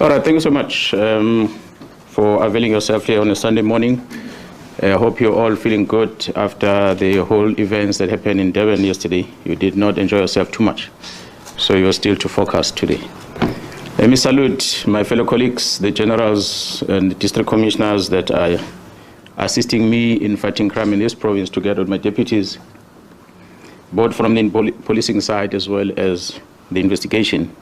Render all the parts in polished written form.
All right, thank you so much for availing yourself here on a Sunday morning. I hope you're all feeling good after the whole events that happened in Durban yesterday. You did not enjoy yourself too much, so you're still to focus today. Let me salute my fellow colleagues, the generals and the district commissioners that are assisting me in fighting crime in this province together with my deputies, both from the policing side as well as the investigation.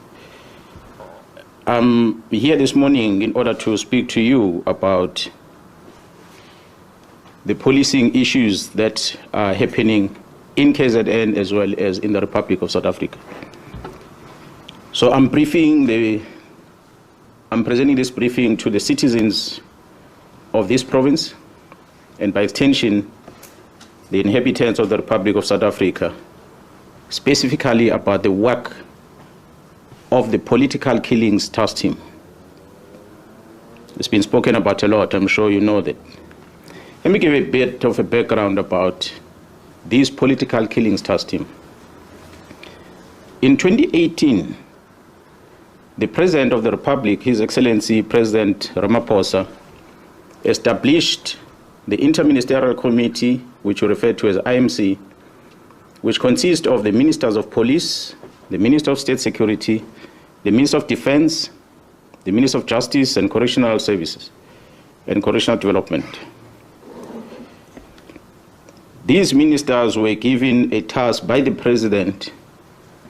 I'm here this morning in order to speak to you about the policing issues that are happening in KZN as well as in the Republic of South Africa. So I'm presenting this briefing to the citizens of this province and by extension the inhabitants of the Republic of South Africa, specifically about the work of the political killings task team. It's been spoken about a lot, I'm sure you know that. Let me give a bit of a background about this political killings task team. In 2018, the President of the Republic, His Excellency President Ramaphosa, established the Interministerial Committee, which we refer to as IMC, which consists of the Ministers of Police, the Minister of State Security, the Minister of Defense, the Minister of Justice and Correctional Services, and Correctional Development. These ministers were given a task by the President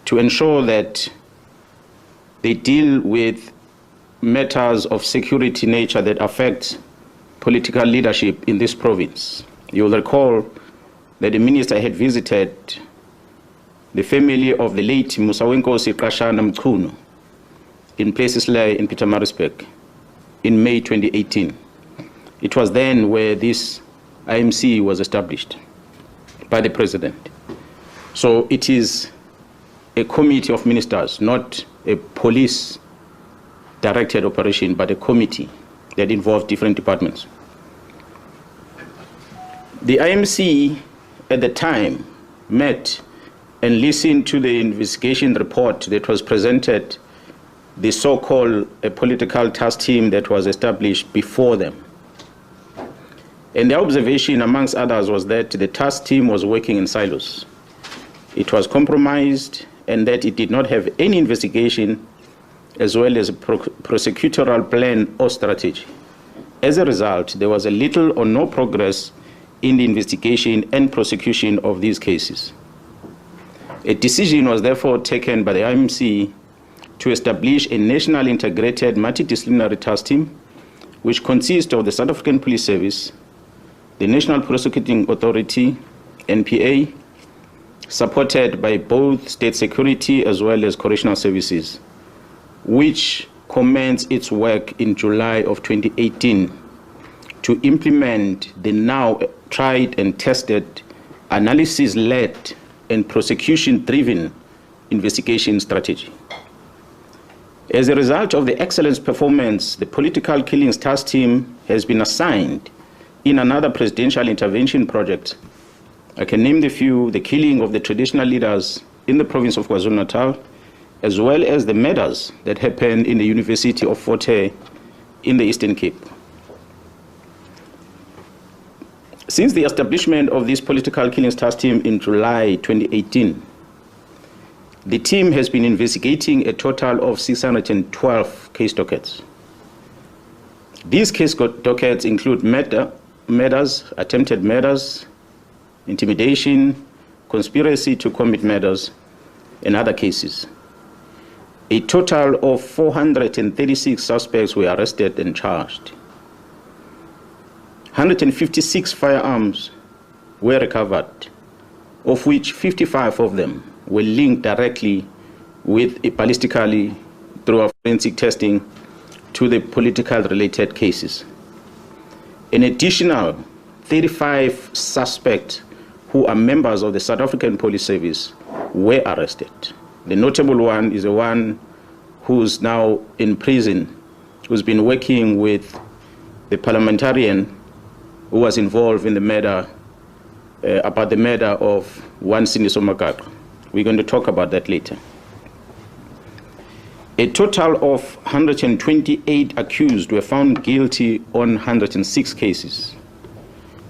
to ensure that they deal with matters of security nature that affect political leadership in this province. You will recall that the minister had visited the family of the late Musawenkosi Mkhwanazi in Placesley in Pietermaritzburg in May 2018. It was then where this IMC was established by the President. So it is a committee of ministers, not a police-directed operation, but a committee that involved different departments. The IMC at the time met and listened to the investigation report that was presented, the so-called political task team that was established before them. And the observation, amongst others, was that the task team was working in silos. It was compromised and that it did not have any investigation as well as a prosecutorial plan or strategy. As a result, there was a little or no progress in the investigation and prosecution of these cases. A decision was therefore taken by the IMC to establish a national integrated multidisciplinary task team, which consists of the South African Police Service, the National Prosecuting Authority, NPA, supported by both state security as well as correctional services, which commenced its work in July of 2018 to implement the now tried and tested analysis-led and prosecution-driven investigation strategy. As a result of the excellent performance, the political killings task team has been assigned in another presidential intervention project. I can name the few: the killing of the traditional leaders in the province of KwaZulu-Natal, as well as the murders that happened in the University of Fort Hare in the Eastern Cape. Since the establishment of this political killings task team in July 2018, the team has been investigating a total of 612 case dockets. These case dockets include murders, attempted murders, intimidation, conspiracy to commit murders, and other cases. A total of 436 suspects were arrested and charged. 156 firearms were recovered, of which 55 of them were linked directly with ballistically through our forensic testing to the political related cases. An additional 35 suspects who are members of the South African Police Service were arrested. The notable one is the one who's now in prison, who's been working with the parliamentarian who was involved in the murder, about the murder of one Siniso Magagwa. We're going to talk about that later. A total of 128 accused were found guilty on 106 cases.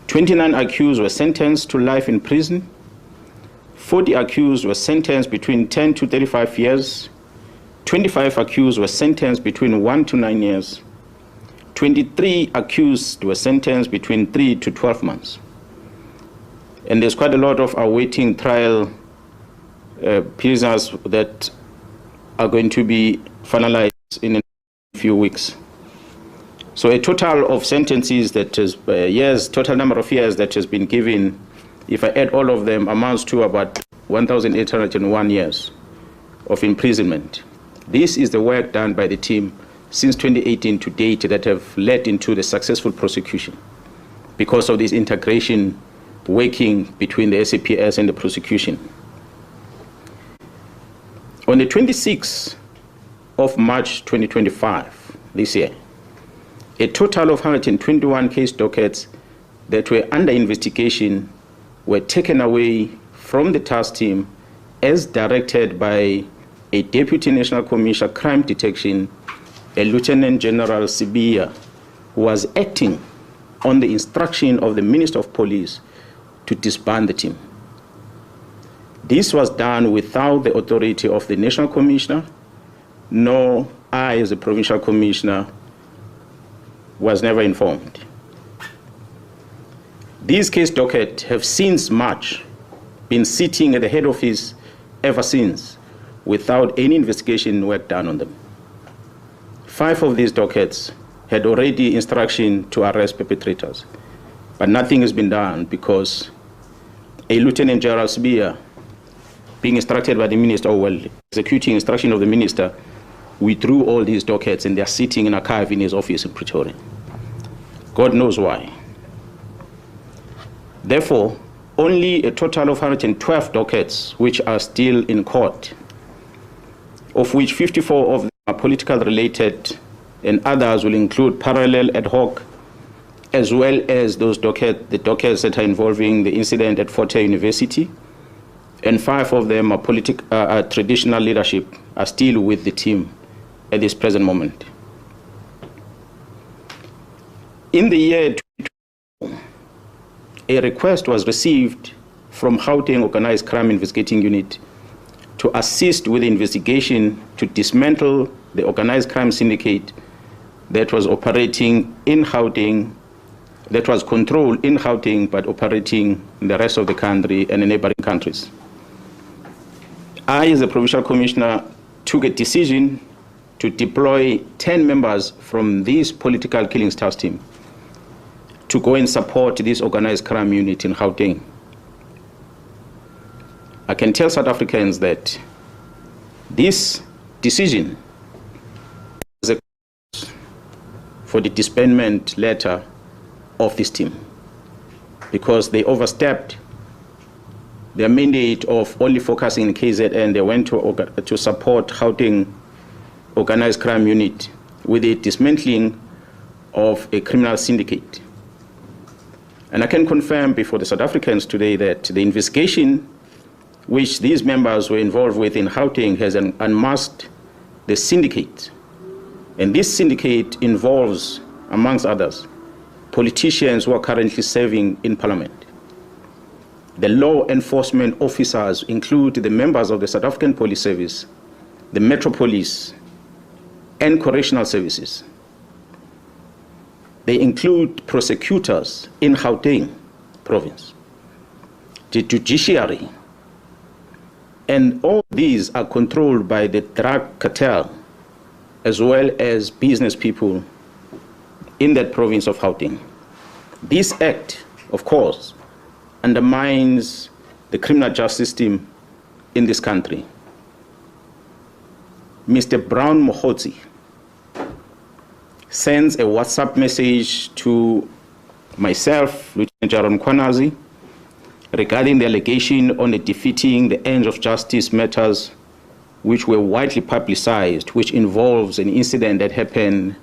29 accused were sentenced to life in prison. 40 accused were sentenced between 10 to 35 years. 25 accused were sentenced between 1 to 9 years. 23 accused were sentenced between 3 to 12 months. And there's quite a lot of awaiting trial prisoners that are going to be finalized in a few weeks. So a total of sentences that is total number of years that has been given, if I add all of them, amounts to about 1,801 years of imprisonment. This is the work done by the team since 2018 to date that have led into the successful prosecution because of this integration working between the SAPS and the prosecution. On the 26th of March 2025, this year, a total of 121 case dockets that were under investigation were taken away from the task team as directed by a Deputy National Commissioner Crime Detection, a Lieutenant General Sibia, who was acting on the instruction of the Minister of Police to disband the team. This was done without the authority of the National Commissioner, nor I, as a Provincial Commissioner, was never informed. These case dockets have since March been sitting at the head office ever since, without any investigation work done on them. 5 of these dockets had already instruction to arrest perpetrators, but nothing has been done because a Lieutenant General Sibia, being instructed by the minister, or well, executing instruction of the minister, withdrew all these dockets and they are sitting in archive in his office in Pretoria. God knows why. Therefore, only a total of 112 dockets which are still in court, of which 54 of them are political related and others will include parallel ad hoc, as well as the dockets that are involving the incident at Fort Hare University, and 5 of them are traditional leadership, are still with the team at this present moment. In the year 2022, a request was received from Gauteng Organized Crime Investigating Unit to assist with the investigation to dismantle the organized crime syndicate that was operating in Gauteng, that was controlled in Gauteng but operating in the rest of the country and in neighboring countries. I, as a Provincial Commissioner, took a decision to deploy 10 members from this political killings task team to go and support this organized crime unit in Gauteng. I can tell South Africans that this decision is a for the disbandment letter of this team because they overstepped their mandate of only focusing in KZN. They went to support Gauteng organized crime unit with the dismantling of a criminal syndicate. And I can confirm before the South Africans today that the investigation which these members were involved with in Gauteng has unmasked the syndicate. And this syndicate involves, amongst others, politicians who are currently serving in Parliament. The law enforcement officers include the members of the South African Police Service, the Metro Police, and correctional services. They include prosecutors in Gauteng province, the judiciary, and all these are controlled by the drug cartel as well as business people in that province of Gauteng. This act, of course, undermines the criminal justice system in this country. Mr. Brown Mkhwanazi sends a WhatsApp message to myself, Lieutenant General Mkhwanazi, regarding the allegation on the defeating the ends of justice matters which were widely publicized, which involves an incident that happened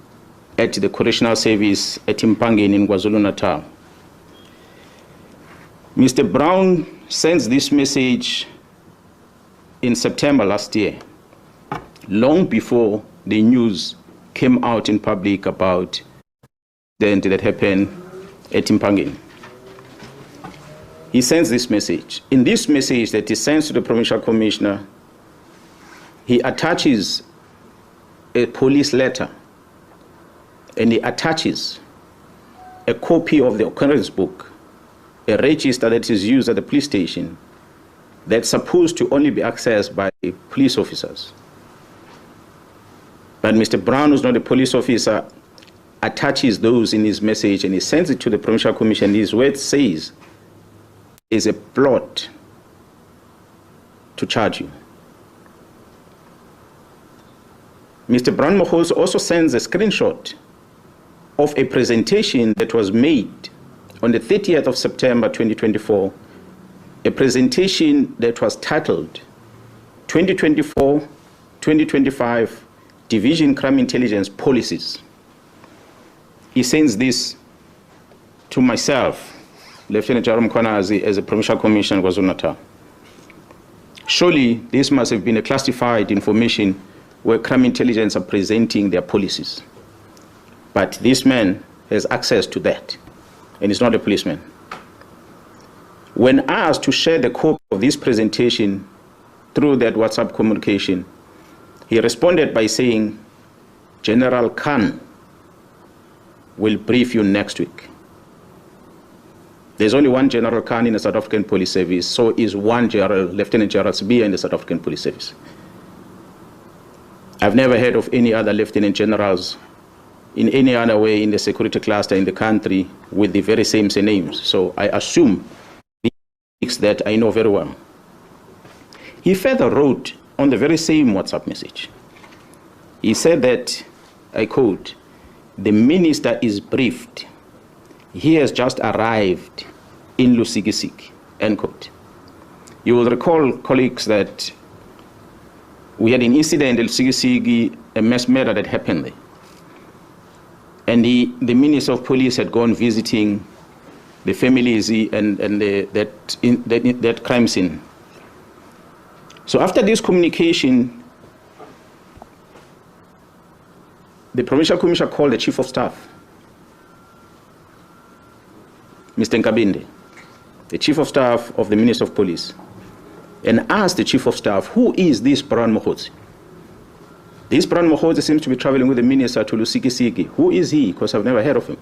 at the correctional service at Mpangeni in KwaZulu-Natal. Mr. Brown sends this message in September last year, long before the news came out in public about the incident that happened at Mpangeni. He sends this message. In this message that he sends to the Provincial Commissioner, he attaches a police letter and he attaches a copy of the occurrence book, a register that is used at the police station that's supposed to only be accessed by police officers. But Mr. Brown, who's not a police officer, attaches those in his message and he sends it to the Provincial Commission. His word says, is a plot to charge you. Mr. Brown Mkhwanazi also sends a screenshot of a presentation that was made on the 30th of September 2024, a presentation that was titled 2024-2025 Division Crime Intelligence Policies. He sends this to myself, Lieutenant General Mkhwanazi, as a Provincial Commissioner of KwaZulu-Natal. Surely this must have been a classified information where crime intelligence are presenting their policies. But this man has access to that, and he's not a policeman. When asked to share the copy of this presentation through that WhatsApp communication, he responded by saying, General Khan will brief you next week. There's only one General Khan in the South African Police Service, so is one Lieutenant General Sibiya in the South African Police Service. I've never heard of any other Lieutenant Generals in any other way in the security cluster in the country with the very same names. So I assume that I know very well. He further wrote on the very same WhatsApp message. He said that, I quote, the minister is briefed. He has just arrived in Lusikisiki, end quote. You will recall, colleagues, that we had an incident in Lusikisiki, a mass murder that happened there. And the Minister of Police had gone visiting the families and that crime scene. So after this communication, the Provincial Commissioner called the Chief of Staff, Mr. Nkabinde, the Chief of Staff of the Minister of Police, and asked the Chief of Staff, who is this Brown Mkhwanazi? This Brown Mkhwanazi seems to be traveling with the minister to Lusikisiki. Who is he? Because I've never heard of him.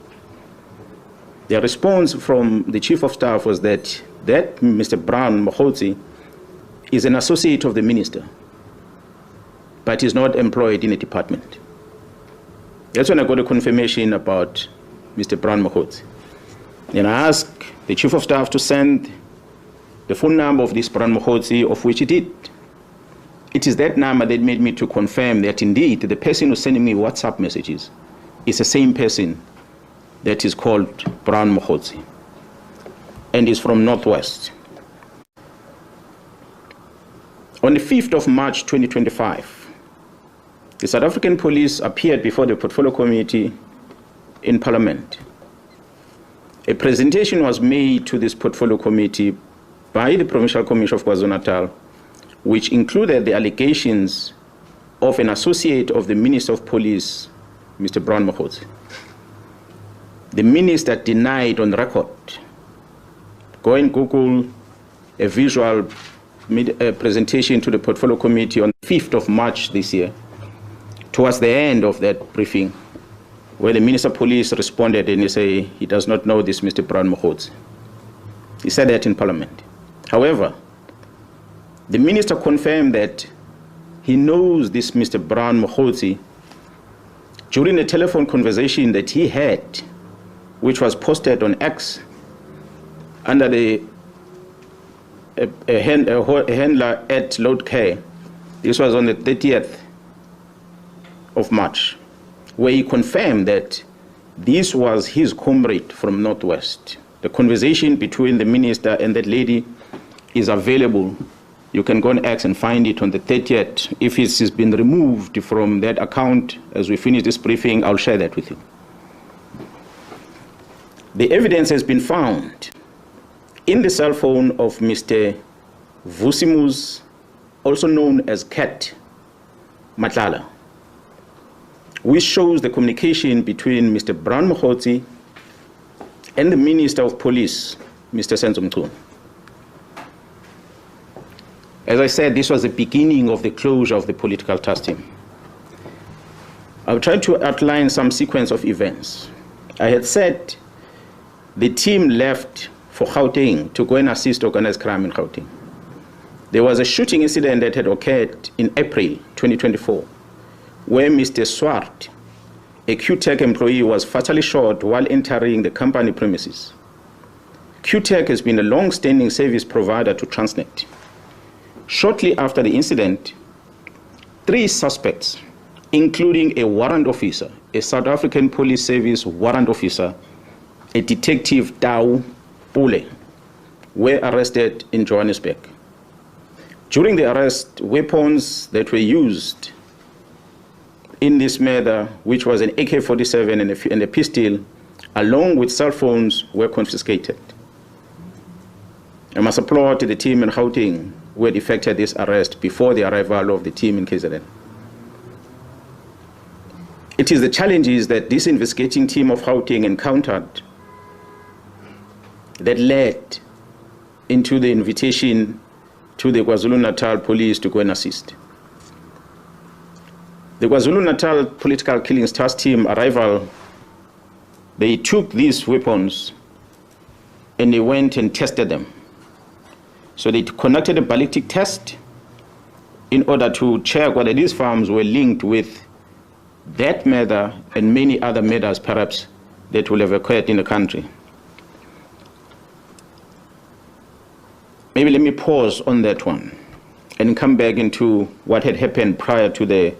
The response from the Chief of Staff was that Mr. Brown Mkhwanazi is an associate of the minister, but is not employed in a department. That's when I got a confirmation about Mr. Brown Mkhwanazi. And I asked the Chief of Staff to send the phone number of this Brown Mkhwanazi, of which he did. It is that number that made me to confirm that indeed the person who's sending me WhatsApp messages is the same person that is called Brown Mkhwanazi and is from Northwest. On the 5th of March 2025, the South African Police appeared before the Portfolio Committee in Parliament. A presentation was made to this Portfolio Committee by the Provincial Commission of KwaZulu-Natal, which included the allegations of an associate of the Minister of Police, Mr. Brown Mkhwanazi. The minister denied on record. Go and Google a visual presentation to the Portfolio Committee on the 5th of March this year, towards the end of that briefing, where the Minister of Police responded and he said he does not know this Mr. Brown Mkhwanazi. He said that in Parliament. However, the minister confirmed that he knows this Mr. Brown Mkhwanazi during a telephone conversation that he had, which was posted on X under the handler at Load Care. This was on the 30th of March, where he confirmed that this was his comrade from Northwest. The conversation between the minister and that lady is available. You can go on X and find it on the 30th. If it has been removed from that account, as we finish this briefing, I'll share that with you. The evidence has been found in the cell phone of Mr. Vusimus, also known as Cat, Matlala, which shows the communication between Mr. Brown Mkhwanazi and the Minister of Police, Mr. Senzo Mchunu. As I said, this was the beginning of the closure of the political task team. I've tried to outline some sequence of events. I had said the team left for Gauteng to go and assist organized crime in Gauteng. There was a shooting incident that had occurred in April 2024, where Mr. Swart, a QTech employee, was fatally shot while entering the company premises. QTech has been a long-standing service provider to Transnet. Shortly after the incident, 3 suspects, including a warrant officer, a South African Police Service warrant officer, a detective Tau Pule, were arrested in Johannesburg. During the arrest, weapons that were used in this matter, which was an AK-47 and a pistol, along with cell phones, were confiscated. I must applaud the team in Gauteng who had effected this arrest before the arrival of the team in KZN. It is the challenges that this investigating team of Gauteng encountered that led into the invitation to the KwaZulu-Natal police to go and assist. The KwaZulu-Natal political killings task team arrival, they took these weapons and they went and tested them. So they conducted a ballistic test in order to check whether these farms were linked with that murder and many other murders perhaps that will have occurred in the country. Maybe let me pause on that one and come back into what had happened prior to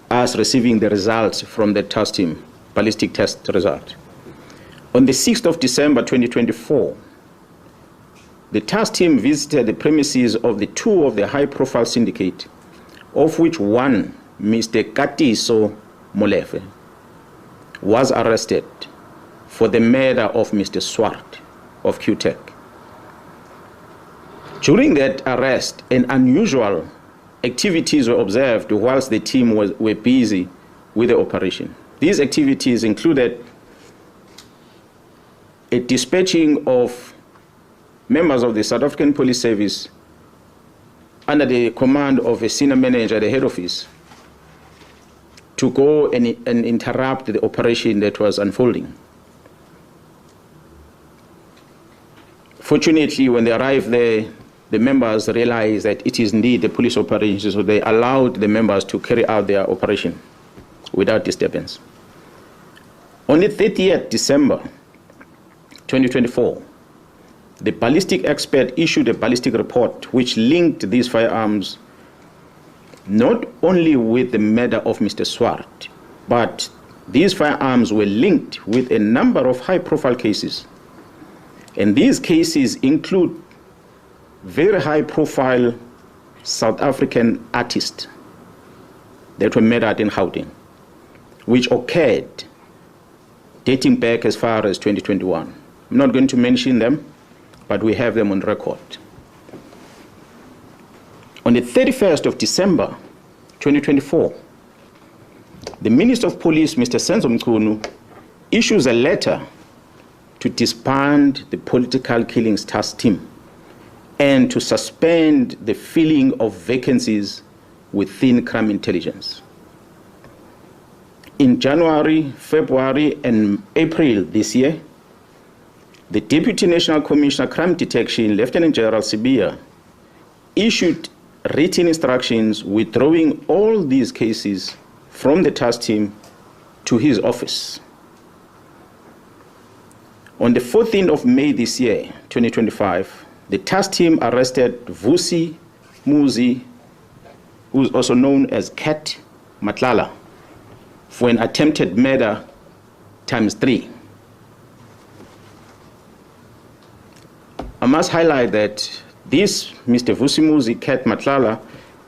us receiving the results from the task team, ballistic test result. On the 6th of December 2024, the task team visited the premises of the 2 of the high-profile syndicate, of which one, Mr. Katiso Molefe, was arrested for the murder of Mr. Swart of QTech. During that arrest, unusual activities were observed whilst the team were busy with the operation. These activities included a dispatching of members of the South African Police Service under the command of a senior manager at the head office to go and interrupt the operation that was unfolding. Fortunately, when they arrived there, the members realized that it is indeed a police operation, so they allowed the members to carry out their operation without disturbance. On the 30th December 2024, the ballistic expert issued a ballistic report which linked these firearms not only with the murder of Mr. Swart, but these firearms were linked with a number of high-profile cases. And these cases include very high-profile South African artists that were murdered in Gauteng, which occurred dating back as far as 2021. I'm not going to mention them, but we have them on record. On the 31st of December 2024, the Minister of Police, Mr. Senzo Mchunu, issues a letter to disband the political killings task team and to suspend the filling of vacancies within crime intelligence. In January, February, and April this year, the Deputy National Commissioner Crime Detection, Lieutenant General Sibia, issued written instructions withdrawing all these cases from the task team to his office. On the 14th of May this year, 2025, the task team arrested Vusi Muzi, who is also known as Cat Matlala, for an attempted murder ×3. I must highlight that this Mr. Vusi Muzi Cat Matlala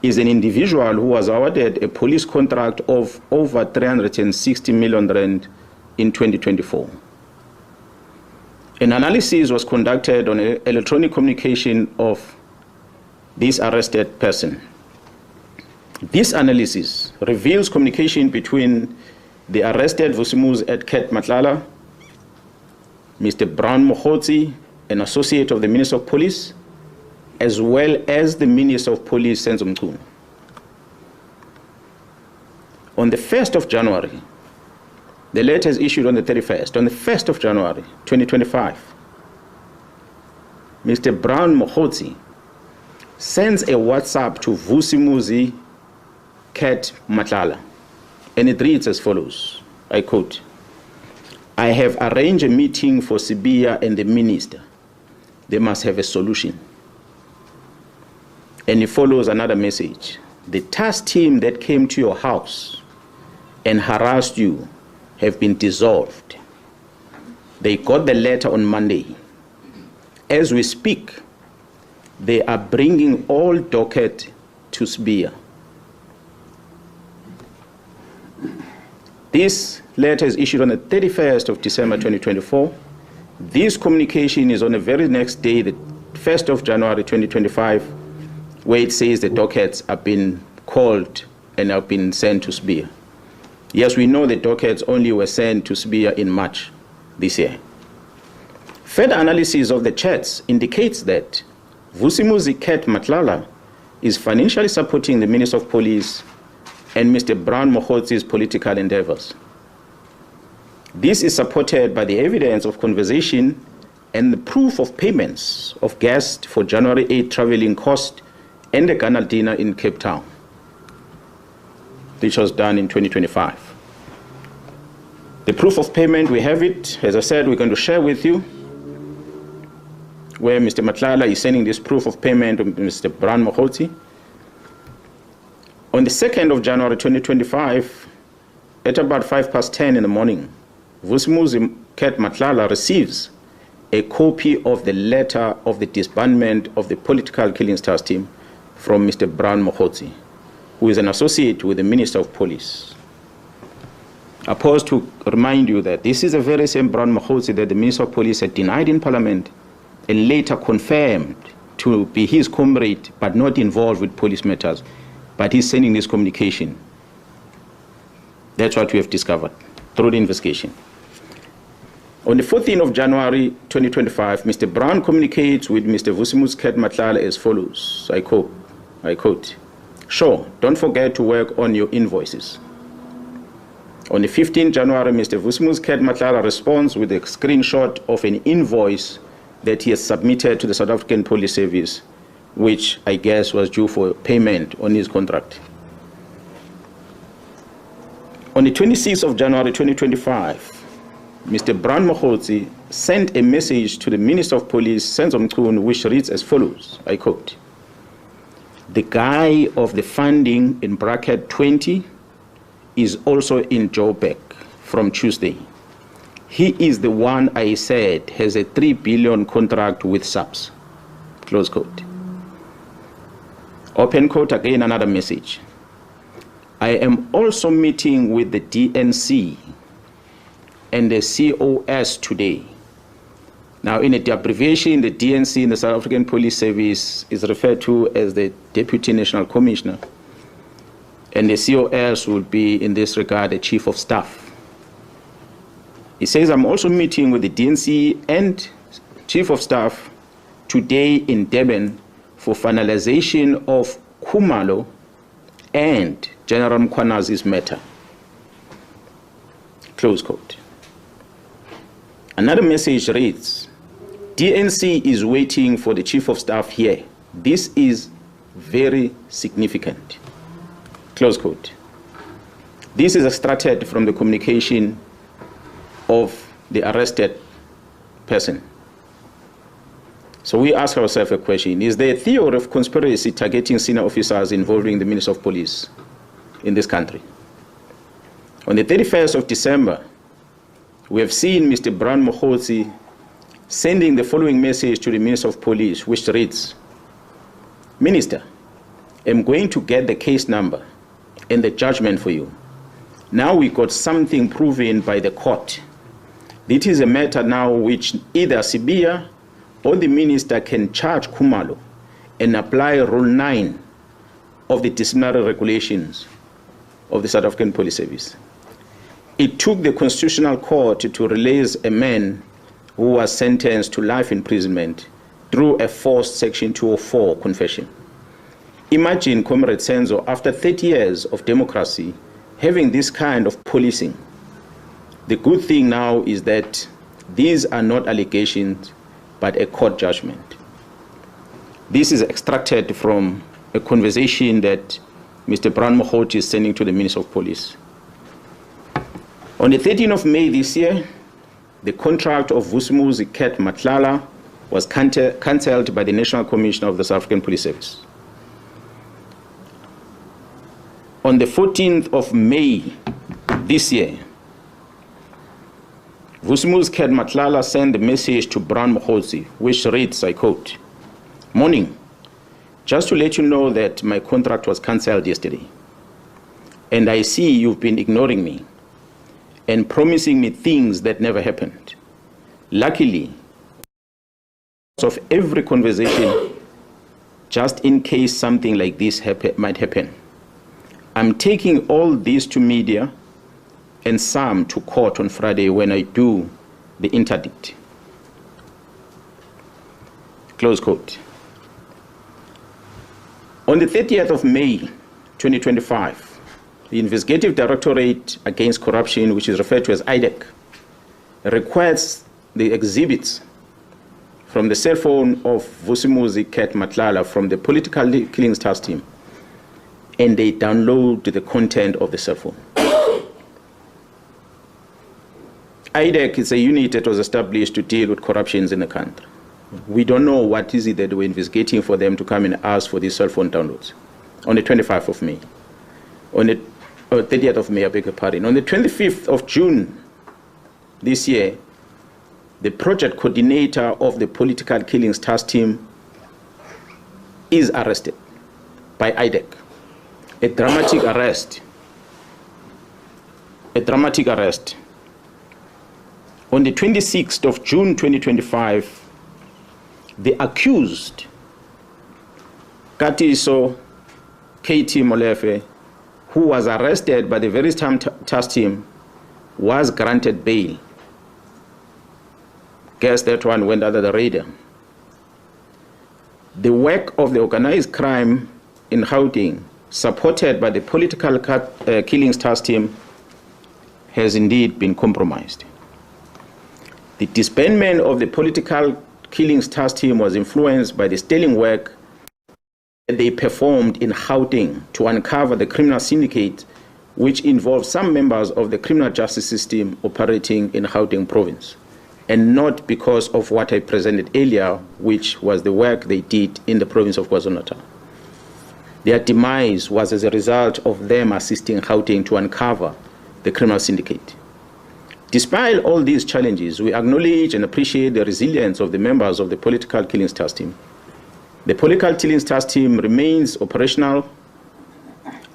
is an individual who was awarded a police contract of over 360 million rand in 2024. An analysis was conducted on electronic communication of this arrested person. This analysis reveals communication between the arrested Vusimuzi at Ket Matlala, Mr. Brown Mkhwanazi, an associate of the Minister of Police, as well as the Minister of Police, Senzo Mchunu. On the 1st of January, the letter is issued on the 31st. On the 1st of January, 2025, Mr. Brown Mkhwanazi sends a WhatsApp to Vusimuzi Ket Matlala, and it reads as follows, I quote, "I have arranged a meeting for Sibiya and the minister. They must have a solution." And it follows another message. "The task team that came to your house and harassed you have been dissolved. They got the letter on Monday. As we speak, they are bringing all docket to Sibiya." This letter is issued on the 31st of December 2024. This communication is on the very next day, the 1st of January 2025, where it says the dockets have been called and have been sent to Sibiya. Yes, we know the dockets only were sent to Sibiya in March this year. Further analysis of the chats indicates that Vusimuzi Ket Matlala is financially supporting the Minister of Police and Mr. Brown Mkhwanazi's political endeavors. This is supported by the evidence of conversation and the proof of payments of guests for January 8 traveling cost and the Ghana dinner in Cape Town, which was done in 2025. The proof of payment, we have it. As I said, we're going to share with you where Mr. Matlala is sending this proof of payment to Mr. Brown Mkhwanazi. On the 2nd of January 2025, at about 10:05 in the morning, Vusimuzi Ket Matlala receives a copy of the letter of the disbandment of the political killings task team from Mr. Brown Mkhwanazi, who is an associate with the Minister of Police. I pause to remind you that this is the very same Brown Mkhwanazi that the Minister of Police had denied in Parliament and later confirmed to be his comrade but not involved with police matters. But he's sending this communication. That's what we have discovered through the investigation. On the 14th of January 2025, Mr. Brown communicates with Mr. Vusimuzi Ket Matlala as follows, I quote, "Sure, don't forget to work on your invoices." On the 15th January, Mr. Vusimuzi Ket Matlala responds with a screenshot of an invoice that he has submitted to the South African Police Service, which I guess was due for payment on his contract. On the 26th of January 2025, Mr. Brown Mkhwanazi sent a message to the Minister of Police, Senzo Mchunu, which reads as follows, I quote, "The guy of the funding in bracket 20 is also in Joburg from Tuesday. He is the one I said has a 3 billion contract with SAPS." Close quote. Open quote, again another message. "I am also meeting with the DNC and the COS today." Now, in the abbreviation, the DNC in the South African Police Service is referred to as the Deputy National Commissioner, and the COS would be, in this regard, the Chief of Staff. He says, "I'm also meeting with the DNC and Chief of Staff today in Durban for finalization of Khumalo and General Mkhwanazi's matter." Close quote. Another message reads, "DNC is waiting for the Chief of Staff here. This is very significant." Close quote. This is extracted from the communication of the arrested person. So we ask ourselves a question: is there a theory of conspiracy targeting senior officers involving the Minister of Police in this country? On the 31st of December, we have seen Mr. Brown Mkhwanazi sending the following message to the Minister of Police, which reads, "Minister, I'm going to get the case number and the judgment for you. Now we got something proven by the court. This is a matter now which either Sibiya or the minister can charge Khumalo and apply Rule 9 of the disciplinary regulations of the South African Police Service. It took the Constitutional Court to release a man who was sentenced to life imprisonment through a forced Section 204 confession. Imagine, Comrade Senzo, after 30 years of democracy, having this kind of policing. The good thing now is that these are not allegations, but a court judgment. This is extracted from a conversation that Mr. Mkhwanazi is sending to the Minister of Police. On the 13th of May this year, the contract of Vusumuzi Ket Matlala was cancelled by the National Commissioner of the South African Police Service. On the 14th of May this year, Vusumuzi Ket Matlala sent a message to Mkhwanazi, which reads, I quote, "Morning, just to let you know that my contract was cancelled yesterday, and I see you've been ignoring me and promising me things that never happened. Luckily, of every conversation, just in case something like this might happen, I'm taking all this to media and some to court on Friday when I do the interdict." Close quote. On the 30th of May, 2025, the Investigative Directorate Against Corruption, which is referred to as IDEC, requests the exhibits from the cell phone of Vusumuzi Ket Matlala from the political killings task team, and they download the content of the cell phone. IDEC is a unit that was established to deal with corruptions in the country. We don't know what is it that we're investigating for them to come and ask for these cell phone downloads. On the 25th of May, on the 30th of May, I beg your pardon. On the 25th of June this year, the project coordinator of the political killings task team is arrested by IDEC. A dramatic arrest. A dramatic arrest. On the 26th of June 2025, the accused, Katiso KT Molefe, who was arrested by the very same task team, was granted bail. Guess that one went under the radar. The work of the organized crime in Gauteng, supported by the political killings task team, has indeed been compromised. The disbandment of the political killings task team was influenced by the sterling work that they performed in Gauteng to uncover the criminal syndicate, which involved some members of the criminal justice system operating in Gauteng province, and not because of what I presented earlier, which was the work they did in the province of KwaZulu-Natal. Their demise was as a result of them assisting Gauteng to uncover the criminal syndicate. Despite all these challenges, we acknowledge and appreciate the resilience of the members of the political killings task team. The political killings task team remains operational,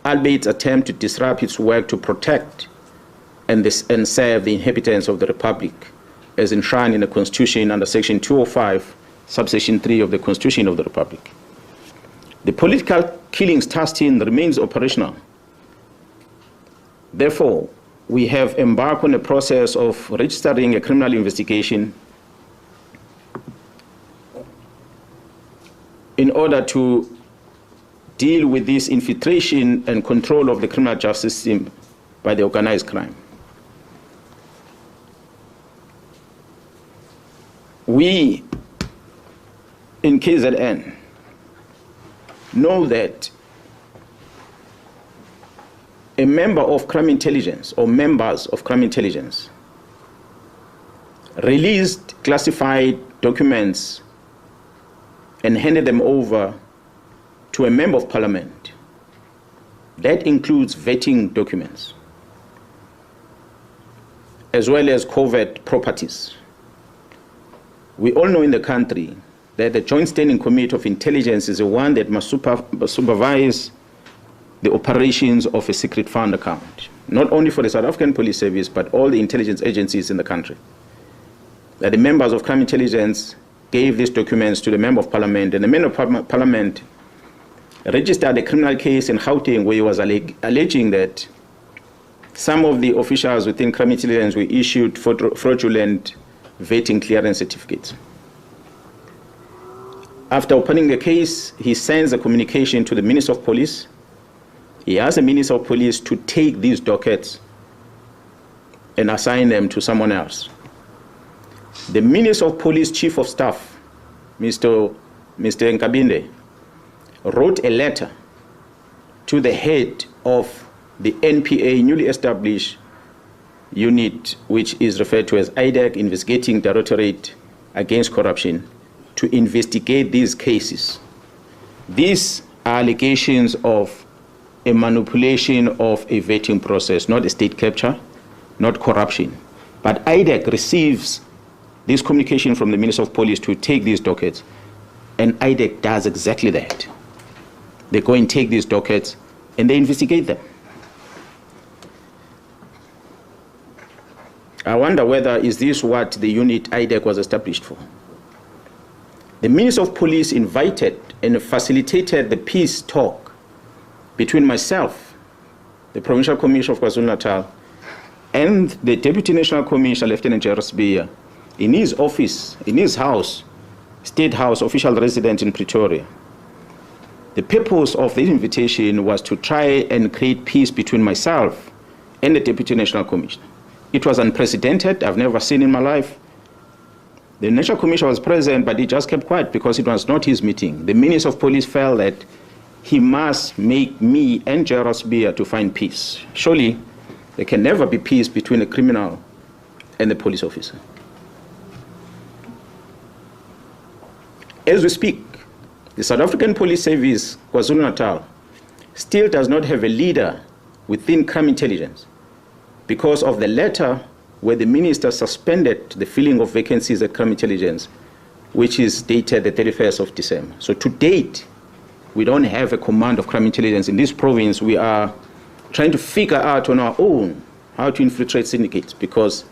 albeit attempt to disrupt its work to protect and serve the inhabitants of the Republic, as enshrined in the Constitution under Section 205, subsection 3 of the Constitution of the Republic. The political killings task team remains operational. Therefore, we have embarked on a process of registering a criminal investigation in order to deal with this infiltration and control of the criminal justice system by the organized crime. We in KZN know that a member of crime intelligence or members of crime intelligence released classified documents and handed them over to a member of parliament. That includes vetting documents, as well as covert properties. We all know in the country that the Joint Standing Committee of Intelligence is the one that must supervise the operations of a secret fund account, not only for the South African Police Service, but all the intelligence agencies in the country. That the members of crime intelligence gave these documents to the member of parliament, and the member of parliament registered a criminal case in Gauteng where he was alleging that some of the officials within crime intelligence were issued fraudulent vetting clearance certificates. After opening the case, he sends a communication to the Minister of Police. He asks the Minister of Police to take these dockets and assign them to someone else. The Minister of Police Chief of Staff, Mr. Nkabinde, wrote a letter to the head of the NPA newly established unit, which is referred to as IDEC, Investigating Directorate Against Corruption, to investigate these cases. These are allegations of a manipulation of a vetting process, not a state capture, not corruption. But IDEC receives this communication from the Minister of Police to take these dockets, and IDEC does exactly that. They go and take these dockets and they investigate them. I wonder whether is this what the unit IDEC was established for? The Minister of Police invited and facilitated the peace talk between myself, the Provincial Commissioner of KwaZulu-Natal, and the Deputy National Commissioner, Lieutenant Jairus Biya, in his office, in his house, State House, official residence in Pretoria. The purpose of this invitation was to try and create peace between myself and the Deputy National Commissioner. It was unprecedented. I've never seen in my life. The National Commissioner was present, but he just kept quiet because it was not his meeting. The Minister of Police felt that he must make me and Jairus Biya to find peace. Surely, there can never be peace between a criminal and the police officer. As we speak, the South African Police Service, KwaZulu-Natal, still does not have a leader within crime intelligence because of the letter where the minister suspended the filling of vacancies at crime intelligence, which is dated the 31st of December. So to date, we don't have a command of crime intelligence in this province. We are trying to figure out on our own how to infiltrate syndicates because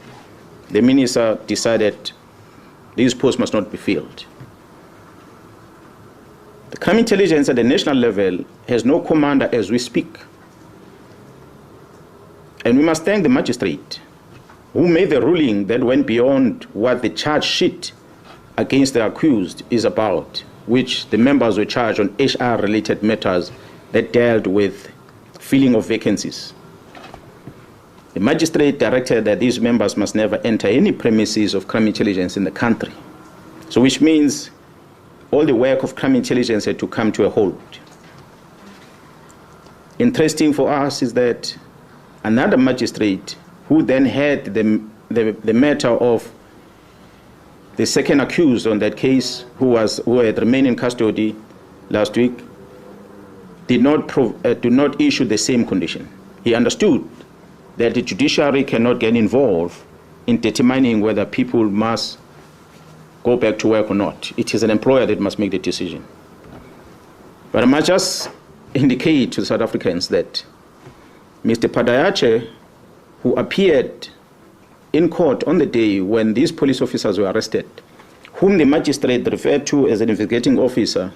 the minister decided these posts must not be filled. The crime intelligence at the national level has no commander as we speak. And we must thank the magistrate who made the ruling that went beyond what the charge sheet against the accused is about, which the members were charged on HR-related matters that dealt with filling of vacancies. The magistrate directed that these members must never enter any premises of crime intelligence in the country. So which means all the work of crime intelligence had to come to a halt. Interesting for us is that another magistrate who then had the matter of the second accused on that case, who had remained in custody last week, did not issue the same condition. He understood that the judiciary cannot get involved in determining whether people must go back to work or not. It is an employer that must make the decision. But I must just indicate to South Africans that Mr. Padayache, who appeared in court on the day when these police officers were arrested, whom the magistrate referred to as an investigating officer,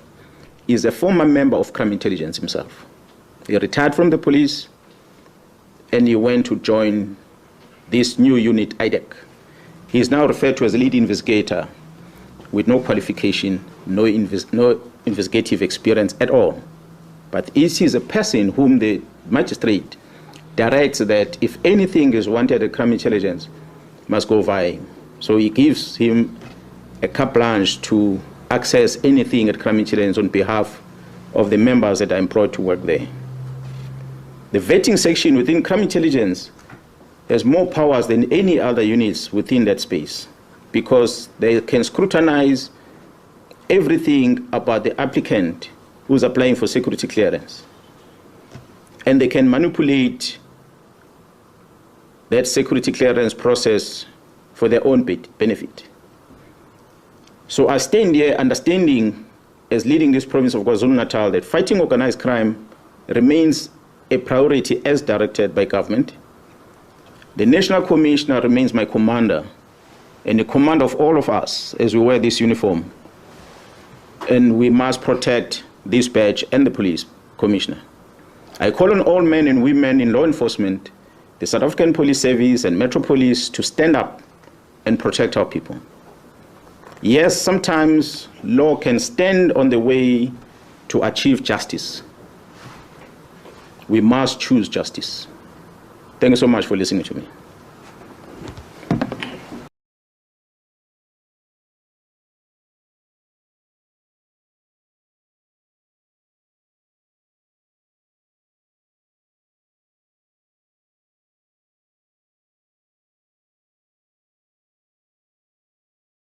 is a former member of crime intelligence himself. He retired from the police and he went to join this new unit, IDEC. He is now referred to as a lead investigator with no qualification, no investigative experience at all. But this is a person whom the magistrate directs that if anything is wanted at crime intelligence, must go via him. So he gives him a carte blanche to access anything at crime intelligence on behalf of the members that are employed to work there. The vetting section within crime intelligence has more powers than any other units within that space because they can scrutinize everything about the applicant who's applying for security clearance. And they can manipulate that security clearance process for their own benefit. So I stand here understanding, as leading this province of KwaZulu-Natal, that fighting organized crime remains a priority as directed by government. The National Commissioner remains my commander and the commander of all of us as we wear this uniform. And we must protect this badge and the police. Commissioner. I call on all men and women in law enforcement, the South African Police Service and Metro Police to stand up and protect our people. Yes, sometimes law can stand on the way to achieve justice. We must choose justice. Thank you so much for listening to me.